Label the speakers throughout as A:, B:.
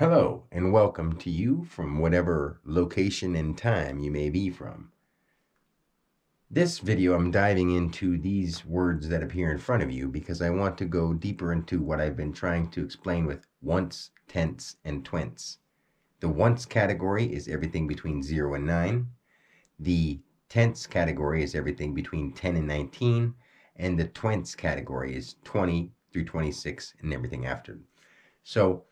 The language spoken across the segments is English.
A: Hello, and welcome to you from whatever location and time you may be from. This video, I'm diving into these words that appear in front of you because I want to go deeper into what I've been trying to explain with once, tense, and twents. The once category is everything between 0 and 9. The tense category is everything between 10 and 19. And the twents category is 20 through 26 and everything after. So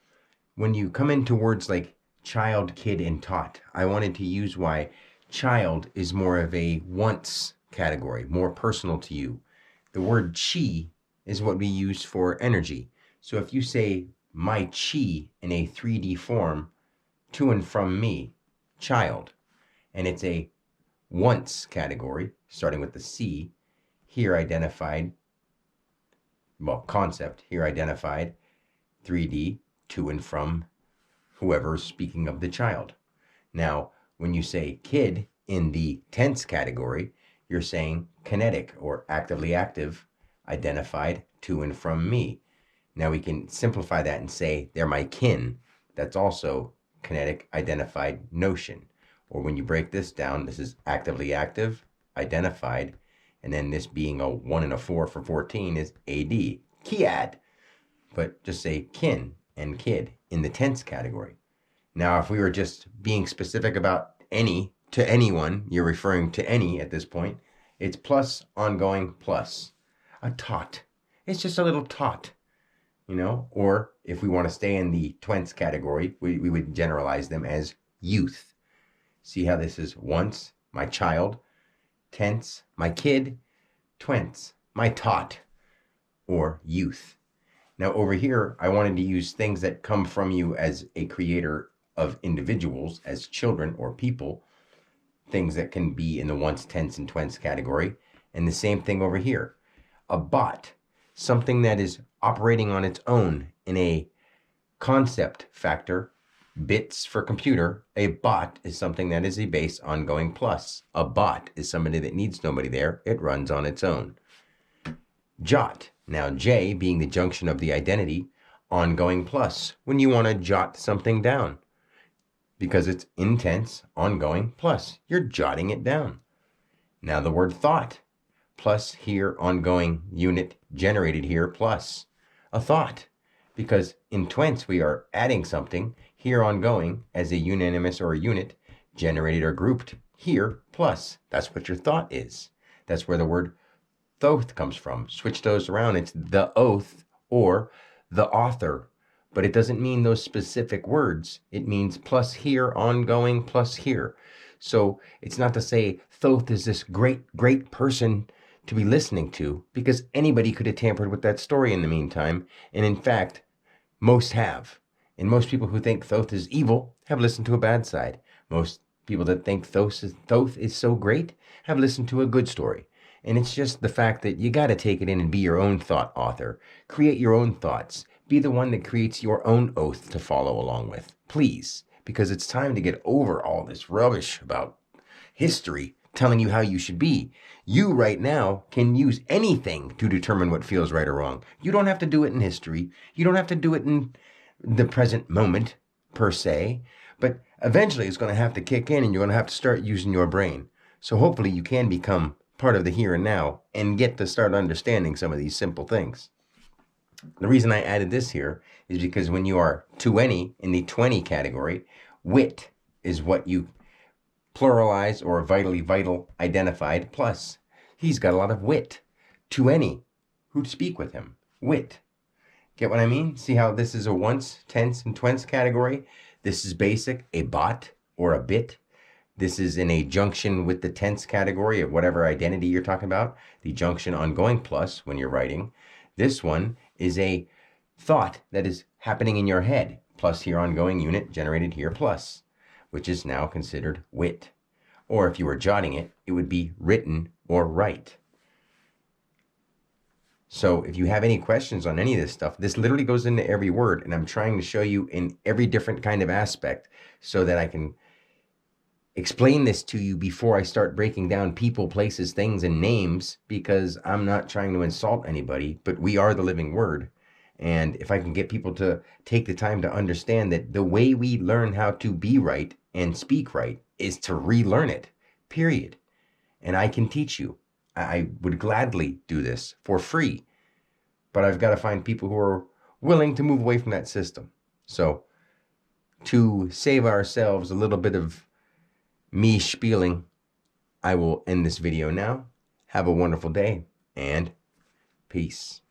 A: when you come into words like child, kid, and tot, I wanted to use why child is more of a once category, more personal to you. The word chi is what we use for energy. So if you say my chi in a 3D form, to and from me, child, and it's a once category, starting with the C, here identified, concept, here identified, 3D, to and from whoever's speaking of the child. Now, when you say kid in the tense category, you're saying kinetic or actively active, identified to and from me. Now we can simplify that and say they're my kin. That's also kinetic identified notion. Or when you break this down, this is actively active, identified, and then this being a 1 and a 4 for 14 is AD, kiad. But just say kin and kid in the tense category. Now, if we were just being specific about any to anyone, you're referring to any at this point, it's plus ongoing plus. A tot. It's just a little tot, Or if we want to stay in the twents category, we would generalize them as youth. See how this is once, my child, tense, my kid, twents, my tot, or youth. Now over here, I wanted to use things that come from you as a creator of individuals, as children or people, things that can be in the once, tense, and twents category. And the same thing over here. A bot, something that is operating on its own in a concept factor, bits for computer. A bot is something that is a base ongoing plus. A bot is somebody that needs nobody there. It runs on its own. Jot. Now, J being the junction of the identity, ongoing plus, when you want to jot something down. Because it's intense, ongoing, plus, you're jotting it down. Now the word thought, plus here, ongoing unit, generated here, plus. A thought, because in twents we are adding something, here ongoing, as a unanimous or a unit, generated or grouped, here, plus. That's what your thought is. That's where the word thoth comes from. Switch those around. It's the oath or the author, but it doesn't mean those specific words. It means plus here, ongoing, plus here. So it's not to say thoth is this great person to be listening to, because anybody could have tampered with that story in the meantime. And in fact, most have. And most people who think thoth is evil have listened to a bad side. Most people that think thoth is so great have listened to a good story. And it's just the fact that you got to take it in and be your own thought author. Create your own thoughts. Be the one that creates your own oath to follow along with. Please. Because it's time to get over all this rubbish about history telling you how you should be. You right now can use anything to determine what feels right or wrong. You don't have to do it in history. You don't have to do it in the present moment, per se. But eventually it's going to have to kick in and you're going to have to start using your brain. So hopefully you can become part of the here and now and get to start understanding some of these simple things. The reason I added this here is because when you are to any in the 20 category, wit is what you pluralize or vitally vital identified plus. He's got a lot of wit. To any who speak with him. Wit. Get what I mean? See how this is a once, tense, and twents category? This is basic, a bot or a bit. This is in a junction with the tense category of whatever identity you're talking about. The junction ongoing plus when you're writing. This one is a thought that is happening in your head. Plus here ongoing unit generated here plus, which is now considered wit. Or if you were jotting it, it would be written or write. So if you have any questions on any of this stuff, this literally goes into every word. And I'm trying to show you in every different kind of aspect so that I can explain this to you before I start breaking down people, places, things, and names, because I'm not trying to insult anybody, but we are the living word. And if I can get people to take the time to understand that the way we learn how to be right and speak right is to relearn it, period. And I can teach you. I would gladly do this for free, but I've got to find people who are willing to move away from that system. So to save ourselves a little bit of me spieling, I will end this video now. Have a wonderful day and peace.